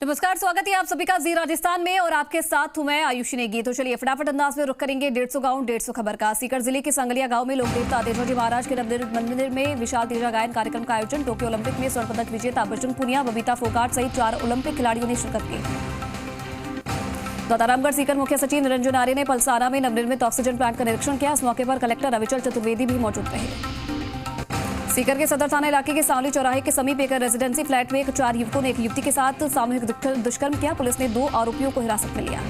नमस्कार, स्वागत है आप सभी का जी राजस्थान में और आपके साथ हूं मैं आयुषी नेगी। तो चलिए फटाफट अंदाज में रुख करेंगे 150 गांव 150 खबर का। सीकर जिले के संगलिया गांव में लोक देवता तेजाजी महाराज के नवनिर्मित मंदिर में विशाल तेजा गायन कार्यक्रम का आयोजन। टोक्यो ओलंपिक में स्वर्ण पदक विजेता बजरंग पुनिया, बबीता फोगाट सहित 4 ओलंपिक खिलाड़ियों ने शिरकत की। दौतारामगढ़ सीकर मुख्य सचिव निरंजन आर्य ने पलसाना में नवनिर्मित ऑक्सीजन प्लांट का निरीक्षण किया। इस मौके पर कलेक्टर अविचल चतुर्वेदी भी मौजूद रहे। सीकर के सदर थाना इलाके के सांवली चौराहे के समीप एक रेजिडेंसी फ्लैट में 4 युवकों ने एक युवती के साथ सामूहिक दुष्कर्म किया। पुलिस ने 2 आरोपियों को हिरासत में लिया।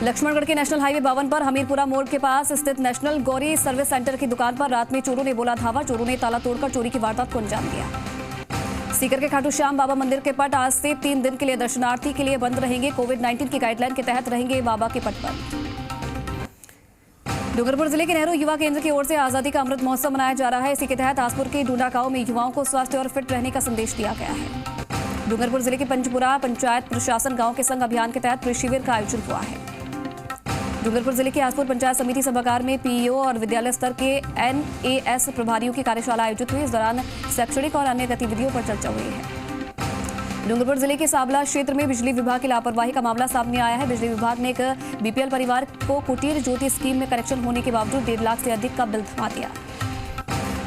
लक्ष्मणगढ़ के नेशनल हाईवे 52 पर हमीरपुरा मोड़ के पास स्थित नेशनल गौरी सर्विस सेंटर की दुकान पर रात में चोरों ने बोला धावा। चोरों ने ताला तोड़कर चोरी की वारदात को अंजाम दिया। सीकर के खाटू श्याम बाबा मंदिर के पट आज से 3 दिन के लिए दर्शनार्थी के लिए बंद रहेंगे। कोविड-19 की गाइडलाइन के तहत रहेंगे बाबा के पट बंद। डूंगरपुर जिले के नेहरू युवा केंद्र की ओर से आजादी का अमृत महोत्सव मनाया जा रहा है। इसी के तहत आसपुर के डूंडा गांव में युवाओं को स्वस्थ और फिट रहने का संदेश दिया गया है। डूंगरपुर जिले के पंचपुरा पंचायत प्रशासन गांव के संग अभियान के तहत शिविर का आयोजन हुआ है। डूंगरपुर जिले के आसपुर पंचायत समिति सभागार में पीईओ और विद्यालय स्तर के एनएएस प्रभारियों की कार्यशाला आयोजित हुई। इस दौरान शैक्षणिक और अन्य गतिविधियों पर चर्चा हुई है। डूंगरपुर जिले के साबला क्षेत्र में बिजली विभाग की लापरवाही का मामला सामने आया है। बिजली विभाग ने एक बीपीएल परिवार को कुटीर ज्योति स्कीम में कनेक्शन होने के बावजूद 1.5 लाख से अधिक का बिल थमा दिया।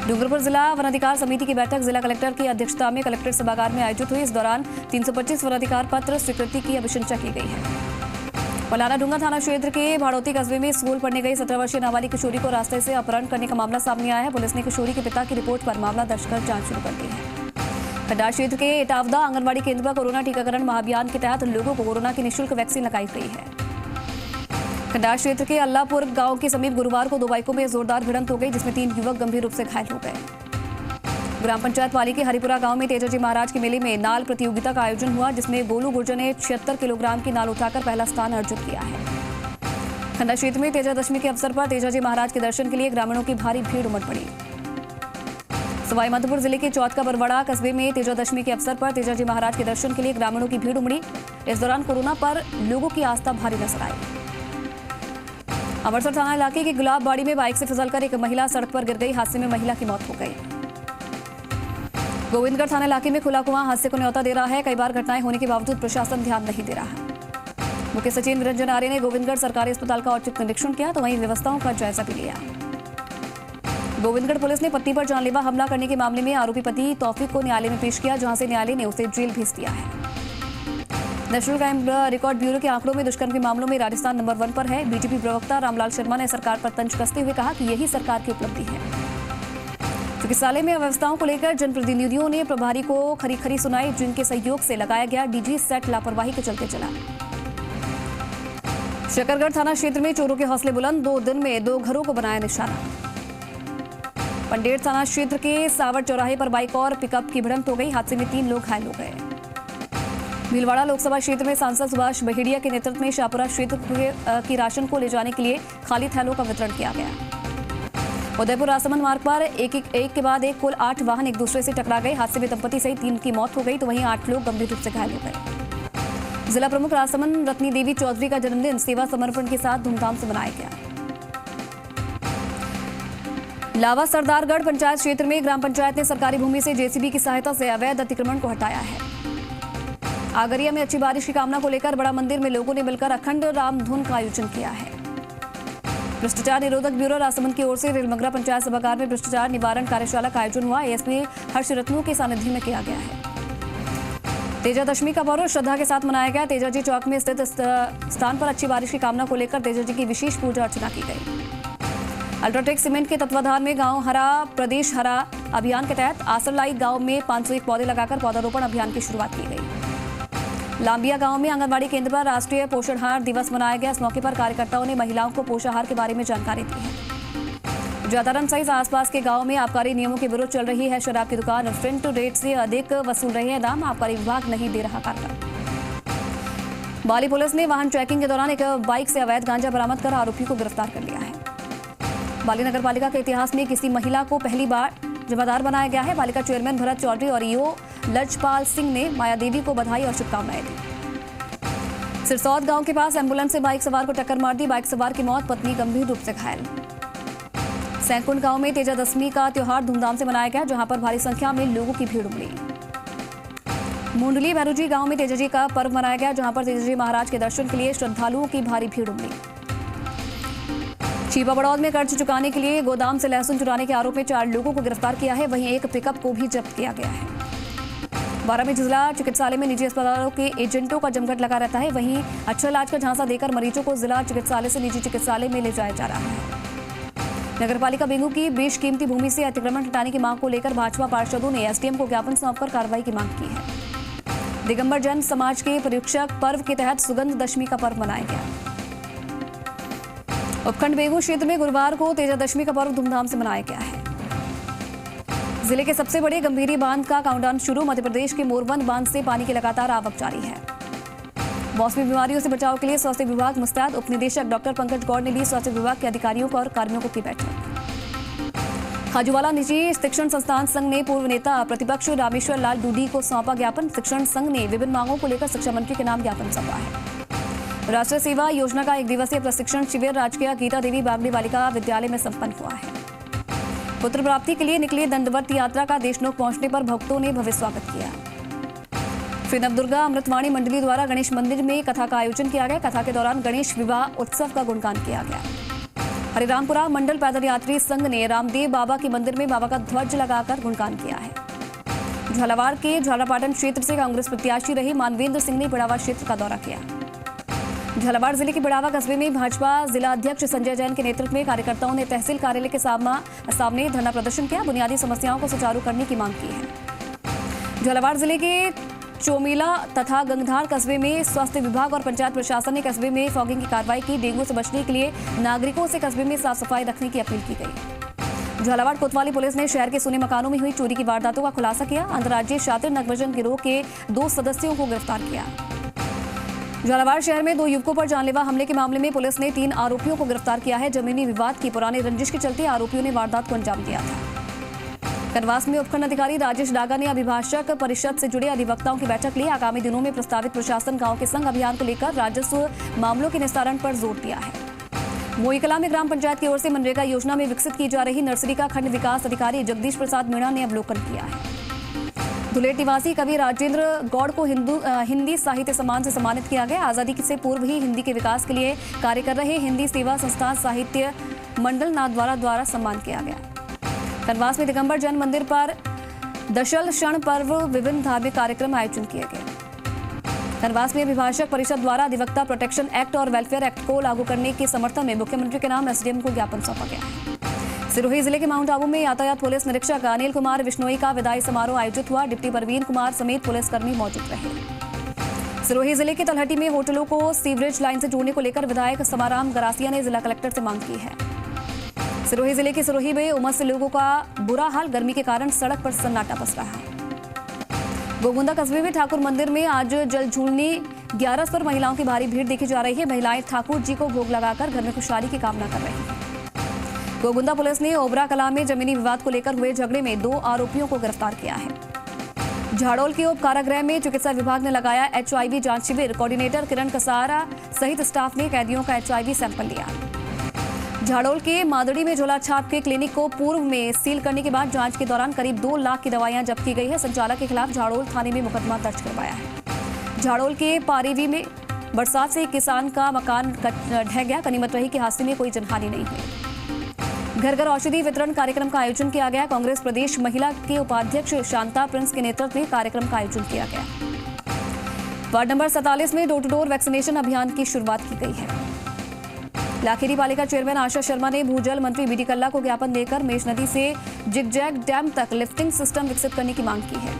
डूंगरपुर जिला वनाधिकार समिति की बैठक जिला कलेक्टर की अध्यक्षता में कलेक्ट्रेट सभागार में आयोजित हुई। इस दौरान 325 वनाधिकार पत्र स्वीकृति की अभिशंसा की गई है। पलाना डूंगा थाना क्षेत्र के भाड़ौती कस्बे में स्कूल पढ़ने गई 17 वर्षीय नाबालिग किशोरी को रास्ते से अपहरण करने का मामला सामने आया है। पुलिस ने किशोरी के पिता की रिपोर्ट पर मामला दर्ज कर जांच शुरू कर दी है। खड्डार क्षेत्र के इटावदा आंगनबाड़ी केंद्र पर कोरोना टीकाकरण महाअभियान के तहत लोगों को कोरोना की निःशुल्क वैक्सीन लगाई गई है। खड्डार क्षेत्र के अल्लाहपुर गांव के समीप गुरुवार को 2 बाइकों में जोरदार भिड़ंत हो गई, जिसमें 3 युवक गंभीर रूप से घायल हो गए। ग्राम पंचायत वाली के हरिपुरा गांव में तेजाजी महाराज के मेले में नाल प्रतियोगिता का आयोजन हुआ, जिसमें गोलू गुर्जर ने 76 किलोग्राम की नाल उठाकर पहला स्थान अर्जित किया है। खंडा क्षेत्र में तेजादशमी के अवसर पर तेजाजी महाराज के दर्शन के लिए ग्रामीणों की भारी भीड़ उमड़ पड़ी। सवाई माधोपुर जिले के चौथ का बरवाड़ा कस्बे में तेजादशमी के अवसर पर तेजाजी महाराज के दर्शन के लिए ग्रामीणों की भीड़ उमड़ी। इस दौरान कोरोना पर लोगों की आस्था भारी नजर आई। अमृतसर थाना इलाके के गुलाबबाड़ी में बाइक से फिसलकर एक महिला सड़क पर गिर गई। हादसे में महिला की मौत हो गई। गोविंदगढ़ थाना इलाके में खुला कुआं हादसे को न्योता दे रहा है। कई बार घटनाएं होने के बावजूद प्रशासन ध्यान नहीं दे रहा। मुख्य सचिव निरंजन आर्य ने गोविंदगढ़ सरकारी अस्पताल का औचक निरीक्षण किया तो वहीं व्यवस्थाओं का जायजा भी लिया। गोविंदगढ़ पुलिस ने पत्नी पर जानलेवा हमला करने के मामले में आरोपी पति तौफीक को न्यायालय में पेश किया, जहां से न्यायालय ने उसे जेल भेज दिया है। नेशनल क्राइम रिकॉर्ड ब्यूरो के आंकड़ों में दुष्कर्म के मामलों में राजस्थान नंबर 1 पर है। बीजेपी प्रवक्ता रामलाल शर्मा ने सरकार पर तंज कसते हुए कहा कि यही सरकार की उपलब्धि है। चिकित्सालय में अव्यवस्थाओं को लेकर जनप्रतिनिधियों ने प्रभारी को खरी खरी सुनाई, जिनके सहयोग से लगाया गया डीजी सेट लापरवाही के चलते चला। शकरगढ़ थाना क्षेत्र में चोरों के हौसले बुलंद, 2 दिन में 2 घरों को बनाया निशाना। पंडेर थाना क्षेत्र के सावर चौराहे पर बाइक और पिकअप की भिड़ंत हो गई। हादसे में 3 लोग घायल हो गए। भीलवाड़ा लोकसभा क्षेत्र में सांसद सुभाष बहेड़िया के नेतृत्व में शाहपुरा क्षेत्र की राशन को ले जाने के लिए खाली थैलों का वितरण किया गया। उदयपुर राजसमंद मार्ग पर एक के बाद एक कुल 8 वाहन एक दूसरे से टकरा गए। हादसे में दंपति सहित 3 की मौत हो गई तो वहीं 8 लोग गंभीर रूप से घायल हो गए। जिला प्रमुख राजसमंद रत्नी देवी चौधरी का जन्मदिन सेवा समर्पण के साथ धूमधाम से मनाया गया। लावा सरदारगढ़ पंचायत क्षेत्र में ग्राम पंचायत ने सरकारी भूमि से जेसीबी की सहायता से अवैध अतिक्रमण को हटाया है। आगरिया में अच्छी बारिश की कामना को लेकर बड़ा मंदिर में लोगों ने मिलकर अखंड राम धुन का आयोजन किया है। भ्रष्टाचार निरोधक ब्यूरो राजसमंद की ओर से रेलमगरा पंचायत सभागार में भ्रष्टाचार निवारण कार्यशाला का आयोजन हुआ। एएसपी हर्ष रत्नू के सानिध्य में किया गया है। तेजादशमी का पर्व श्रद्धा के साथ मनाया गया। तेजाजी चौक में स्थित स्थान पर अच्छी बारिश की कामना को लेकर तेजाजी की विशेष पूजा अर्चना की गई। अल्ट्राटेक सीमेंट के तत्वाधान में गांव हरा प्रदेश हरा अभियान के तहत आसरलाई गांव में 501 पौधे लगाकर पौधारोपण अभियान की शुरुआत की गई। लांबिया गांव में आंगनबाड़ी केंद्र पर राष्ट्रीय पोषाहार दिवस मनाया गया। इस मौके पर कार्यकर्ताओं ने महिलाओं को पोषाहार के बारे में जानकारी दी है। जातारन सहित आसपास के गांव में आबकारी नियमों के विरुद्ध चल रही है शराब की दुकान। फ्रंट रेट से अधिक वसूल रहे हैं दाम, आबकारी विभाग नहीं दे रहा कार्रवाई। बाली पुलिस ने वाहन चेकिंग के दौरान एक बाइक से अवैध गांजा बरामद कर आरोपी को गिरफ्तार कर लिया है। बाली नगर पालिका के इतिहास में किसी महिला को पहली बार जिम्मेदार बनाया गया है। पालिका चेयरमैन भरत चौधरी और ईओ लजपाल सिंह ने माया देवी को बधाई और शुभकामनाएं दी। सिरसौद गांव के पास एम्बुलेंस से बाइक सवार को टक्कर मार दी। बाइक सवार की मौत, पत्नी गंभीर रूप से घायल। सैंकुंड गांव में तेजादशमी का त्योहार धूमधाम से मनाया गया, जहां पर भारी संख्या में लोगों की भीड़ उमड़ी। मुंडली भैरूजी गांव में तेजाजी का पर्व मनाया गया, जहां पर तेजाजी महाराज के दर्शन के लिए श्रद्धालुओं की भारी भीड़ उमड़ी। छिपा बड़ौद में कर्ज चुकाने के लिए गोदाम से लहसुन चुराने के आरोप में 4 लोगों को गिरफ्तार किया है। वहीं एक पिकअप को भी जब्त किया गया है। बारा में जिला चिकित्सालय में निजी अस्पतालों के एजेंटों का जमघट लगा रहता है। वहीं अच्छा इलाज का झांसा देकर मरीजों को जिला चिकित्सालय से निजी चिकित्सालय में ले जाया जा रहा है। नगरपालिका बेंगू की बेशकीमती भूमि से अतिक्रमण हटाने की मांग को लेकर भाजपा पार्षदों ने एसडीएम को ज्ञापन सौंपकर कार्रवाई की मांग की है। दिगंबर जैन समाज के परीक्षक पर्व के तहत सुगंध दशमी का पर्व मनाया गया। उपखंड बेंगू क्षेत्र में गुरुवार को तेजा दशमी का पर्व धूमधाम से मनाया गया है। जिले के सबसे बड़े गंभीरी बांध का काउंटडाउन शुरू। मध्य प्रदेश के मोरबंद बांध से पानी की लगातार आवक जारी है। मौसमी बीमारियों से बचाव के लिए स्वास्थ्य विभाग मुस्तैद। उप निदेशक डॉक्टर पंकज गौड़ ने ली स्वास्थ्य विभाग के अधिकारियों और कर्मियों को की बैठक। खाजूवाला निजी शिक्षण संस्थान संघ ने पूर्व नेता प्रतिपक्ष रामेश्वर लाल डूडी को सौंपा ज्ञापन। शिक्षण संघ ने विभिन्न मांगों को लेकर शिक्षा मंत्री के नाम ज्ञापन सौंपा है। राष्ट्रीय सेवा योजना का 1 दिवसीय प्रशिक्षण शिविर राजकीय गीता देवी बागड़ी बालिका विद्यालय में संपन्न हुआ है। पुत्र प्राप्ति के लिए निकली दंडवत यात्रा का देशनोक पहुंचने पर भक्तों ने भव्य स्वागत किया। श्री नवदुर्गा अमृतवाणी मंडली द्वारा गणेश मंदिर में कथा का आयोजन किया गया। कथा के दौरान गणेश विवाह उत्सव का गुणगान किया गया। हरिरामपुरा मंडल पैदल यात्री संघ ने रामदेव बाबा के मंदिर में बाबा का ध्वज लगाकर गुणगान किया है। झालावाड़ के झालापाटन क्षेत्र से कांग्रेस प्रत्याशी रहे मानवेंद्र सिंह ने बिड़ावा क्षेत्र का दौरा किया। झालावाड़ जिले के बिड़ावा कस्बे में भाजपा जिला अध्यक्ष संजय जैन के नेतृत्व में कार्यकर्ताओं ने तहसील कार्यालय के सामने धरना प्रदर्शन किया। बुनियादी समस्याओं को सुचारू करने की मांग की है। झालावाड़ जिले के चोमीला तथा गंगधार कस्बे में स्वास्थ्य विभाग और पंचायत प्रशासन ने कस्बे में फॉगिंग की कार्रवाई की। डेंगू से बचने के लिए नागरिकों से कस्बे में साफ सफाई रखने की अपील की गई। झालावाड़ कोतवाली पुलिस ने शहर के सोने मकानों में हुई चोरी की वारदातों का खुलासा किया। अंतर्राज्यीय शातिर नगभजन गिरोह के 2 सदस्यों को गिरफ्तार किया। झालावाड़ शहर में 2 युवकों पर जानलेवा हमले के मामले में पुलिस ने 3 आरोपियों को गिरफ्तार किया है। जमीनी विवाद की पुरानी रंजिश के चलते आरोपियों ने वारदात को अंजाम दिया था। कनवास में उपखंड अधिकारी राजेश डागा ने अभिभाषक परिषद से जुड़े अधिवक्ताओं की बैठक ली। आगामी दिनों में प्रस्तावित प्रशासन गांव के संघ अभियान को लेकर राजस्व मामलों के निस्तारण पर जोर दिया है। मोईकला में ग्राम पंचायत की ओर से मनरेगा योजना में विकसित की जा रही नर्सरी का खंड विकास अधिकारी जगदीश प्रसाद मीणा ने अवलोकन किया है। धुलेट निवासी कवि राजेंद्र गौड़ को हिंदी साहित्य सम्मान से सम्मानित किया गया। आजादी से पूर्व ही हिंदी के विकास के लिए कार्य कर रहे हिंदी सेवा संस्थान साहित्य मंडल नाथद्वारा द्वारा सम्मान किया गया। कनवास में दिगंबर जैन मंदिर पर दशल क्षण पर्व विभिन्न धार्मिक कार्यक्रम आयोजन किए गए। कनवास में अभिभाषक परिषद द्वारा अधिवक्ता प्रोटेक्शन एक्ट और वेलफेयर एक्ट को लागू करने के समर्थन में मुख्यमंत्री के नाम एसडीएम को ज्ञापन सौंपा गया है। सिरोही जिले के माउंट आबू में यातायात पुलिस निरीक्षक अनिल कुमार बिश्नोई का विदाई समारोह आयोजित हुआ। डिप्टी परवीन कुमार समेत पुलिसकर्मी मौजूद रहे। सिरोही जिले के तलहटी में होटलों को सीवरेज लाइन से जोड़ने को लेकर विधायक समाराम गरासिया ने जिला कलेक्टर से मांग की है। सिरोही जिले के सिरोही में उमस से लोगों का बुरा हाल, गर्मी के कारण सड़क पर सन्नाटा पस रहा है। गोगुंदा कस्बे में ठाकुर मंदिर में आज जल झूलनी 11 पर महिलाओं की भारी भीड़ देखी जा रही है। महिलाएं ठाकुर जी को भोग लगाकर घर में खुशहाली की कामना कर रही हैं। गोगुंदा पुलिस ने ओबरा कला में जमीनी विवाद को लेकर हुए झगड़े में 2 आरोपियों को गिरफ्तार किया है। झाड़ोल के उप कारागृह में चिकित्सा विभाग ने लगाया HIV जांच शिविर। कोऑर्डिनेटर किरण कसारा सहित स्टाफ ने कैदियों का HIV सैंपल लिया। झाड़ोल के मादड़ी में झोला छाप के क्लिनिक को पूर्व में सील करने के बाद जांच के दौरान करीब 2 लाख की दवाइयां जब्त की गई है। संचालक के खिलाफ झाड़ोल थाने में मुकदमा दर्ज करवाया है। झाड़ोल के पारेवी में बरसात से एक किसान का मकान ढह गया। गनीमत रही कि हादसे में कोई जनहानि नहीं हुई। घर घर औषधि वितरण कार्यक्रम का आयोजन किया गया। कांग्रेस प्रदेश महिला के उपाध्यक्ष शांता प्रिंस के नेतृत्व में कार्यक्रम का आयोजन किया गया। वार्ड नंबर 47 में डोर टू डोर वैक्सीनेशन अभियान की शुरुआत की गई है। लाखेरी पालिका चेयरमैन आशा शर्मा ने भूजल मंत्री बीडी कल्ला को ज्ञापन देकर मेष नदी से जिगजैग डैम तक लिफ्टिंग सिस्टम विकसित करने की मांग की है।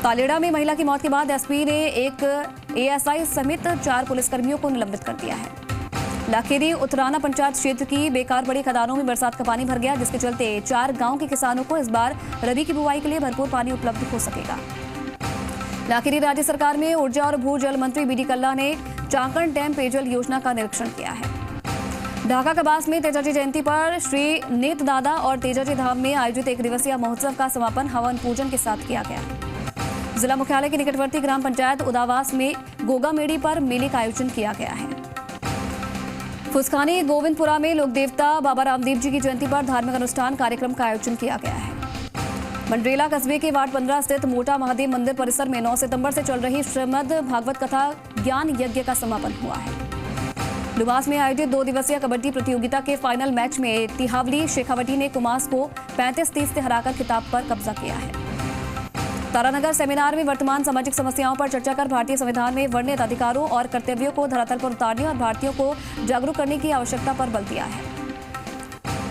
तालेड़ा में महिला की मौत के बाद एसपी ने एक एएसआई समेत 4 पुलिसकर्मियों को निलंबित कर दिया है। लाखेरी उत्तराना पंचायत क्षेत्र की बेकार पड़ी खदानों में बरसात का पानी भर गया, जिसके चलते 4 गांव के किसानों को इस बार रबी की बुवाई के लिए भरपूर पानी उपलब्ध हो सकेगा। लाखेरी राज्य सरकार में ऊर्जा और भूजल मंत्री बीडी कल्ला ने चांकण डैम पेयजल योजना का निरीक्षण किया है। ढाका कबास में तेजाजी जयंती पर श्री नेत दादा और तेजाजी धाम में आयोजित 1 दिवसीय महोत्सव का समापन हवन पूजन के साथ किया गया। जिला मुख्यालय के निकटवर्ती ग्राम पंचायत उदावास में गोगा मेड़ी पर मेले का आयोजन किया गया है। फुसखानी गोविंदपुरा में लोक देवता बाबा रामदेव जी की जयंती पर धार्मिक अनुष्ठान कार्यक्रम का आयोजन किया गया है। मंडरेला कस्बे के वार्ड 15 स्थित मोटा महादेव मंदिर परिसर में 9 सितंबर से चल रही श्रीमद् भागवत कथा ज्ञान यज्ञ का समापन हुआ है। डुमास में आयोजित 2 दिवसीय कबड्डी प्रतियोगिता के फाइनल मैच में तिहावली शेखावटी ने कुमास को 35-30 से हराकर खिताब पर कब्जा किया है। तारानगर सेमिनार में वर्तमान सामाजिक समस्याओं पर चर्चा कर भारतीय संविधान में वर्णित अधिकारों और कर्तव्यों को धरातल पर उतारने और भारतीयों को जागरूक करने की आवश्यकता पर बल दिया है।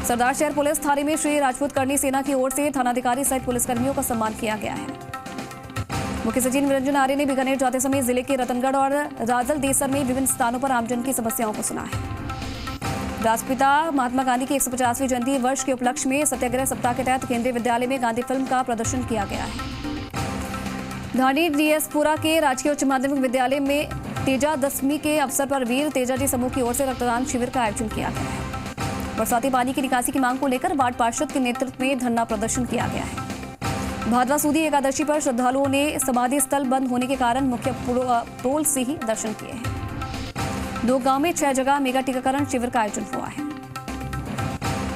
सरदार शहर पुलिस थाने में श्री राजपूत करनी सेना की ओर से थानाधिकारी सहित पुलिसकर्मियों का सम्मान किया गया है। मुख्य सचिव निरंजन आर्य ने बीकानेर जाते समय जिले के रतनगढ़ और राजल देसर में विभिन्न स्थानों पर आमजन की समस्याओं को सुना है। राष्ट्रपिता महात्मा गांधी की 150वीं जयंती वर्ष के उपलक्ष्य में सत्याग्रह सप्ताह के तहत केंद्रीय विद्यालय में गांधी फिल्म का प्रदर्शन किया गया है। धानी डीएसपुरा के राजकीय उच्च माध्यमिक विद्यालय में तेजा दशमी के अवसर पर वीर तेजाजी समूह की ओर से रक्तदान शिविर का आयोजन किया गया है। बरसाती पानी की निकासी की मांग को लेकर वार्ड पार्षद के नेतृत्व में धरना प्रदर्शन किया गया है। भादवा सूदी एकादशी पर श्रद्धालुओं ने समाधि स्थल बंद होने के कारण मुख्य पोल से ही दर्शन किए हैं। 2 गांव में 6 जगह मेगा टीकाकरण शिविर का आयोजन हुआ है।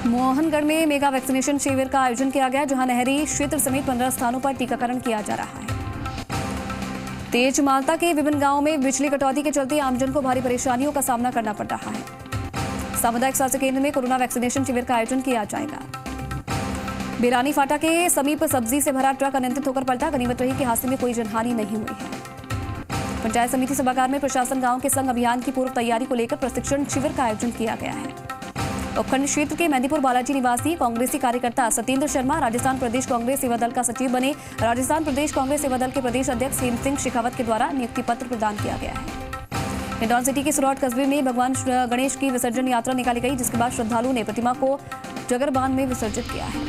मोहनगढ़ में मेगा वैक्सीनेशन शिविर का आयोजन किया गया, जहां नहरी क्षेत्र समेत 15 स्थानों पर टीकाकरण किया जा रहा है। तेज मालता के विभिन्न गांवों में बिजली कटौती के चलते आमजन को भारी परेशानियों का सामना करना पड़ रहा है। सामुदायिक स्वास्थ्य केंद्र में कोरोना वैक्सीनेशन शिविर का आयोजन किया जाएगा। बेरानी फाटा के समीप सब्जी से भरा ट्रक अनियंत्रित होकर पलटा, गनीमत रही कि हादसे में कोई जनहानि नहीं हुई है। पंचायत समिति सभागार में प्रशासन गांव के संग अभियान की पूर्व तैयारी को लेकर प्रशिक्षण शिविर का आयोजन किया गया है। उपखंड क्षेत्र के मेहंदीपुर बालाजी निवासी कांग्रेसी कार्यकर्ता सत्येंद्र शर्मा राजस्थान प्रदेश कांग्रेस सेवा दल का सचिव बने। राजस्थान प्रदेश कांग्रेस सेवा दल के प्रदेश अध्यक्ष हेम सिंह शेखावत के द्वारा नियुक्ति पत्र प्रदान किया गया है। हिंडौन सिटी के सुरौट कस्बे में भगवान गणेश की विसर्जन यात्रा निकाली गई, जिसके बाद श्रद्धालुओं ने प्रतिमा को जगरबांध में विसर्जित किया है।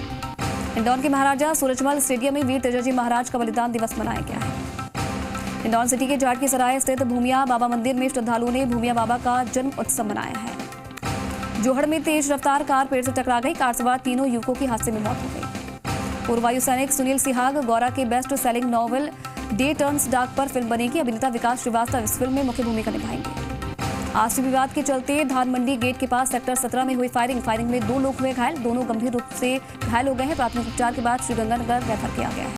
हिंडौन के महाराजा सूरजमल स्टेडियम में वीर तेजाजी महाराज का बलिदान दिवस मनाया गया है। हिंडौन सिटी के जाट की सराय स्थित भूमिया बाबा मंदिर में श्रद्धालुओं ने भूमिया बाबा का जन्म उत्सव मनाया है। जोहड़ में तेज रफ्तार कार पेड़ से टकरा गई, कार सवार 3 युवकों की हादसे में मौत हो गई। पूर्व वायु सैनिक सुनील सिहाग गौरा के best selling novel day turns dark पर फिल्म बनेगी। अभिनेता विकास श्रीवास्तव इस फिल्म में मुख्य भूमिका निभाएंगे। आपसी विवाद के चलते धान मंडी गेट के पास सेक्टर 17 में हुई फायरिंग में 2 लोग हुए घायल, दोनों गंभीर रूप से घायल हो गए हैं। प्राथमिक उपचार के बाद श्रीगंगानगर रेफर किया गया है।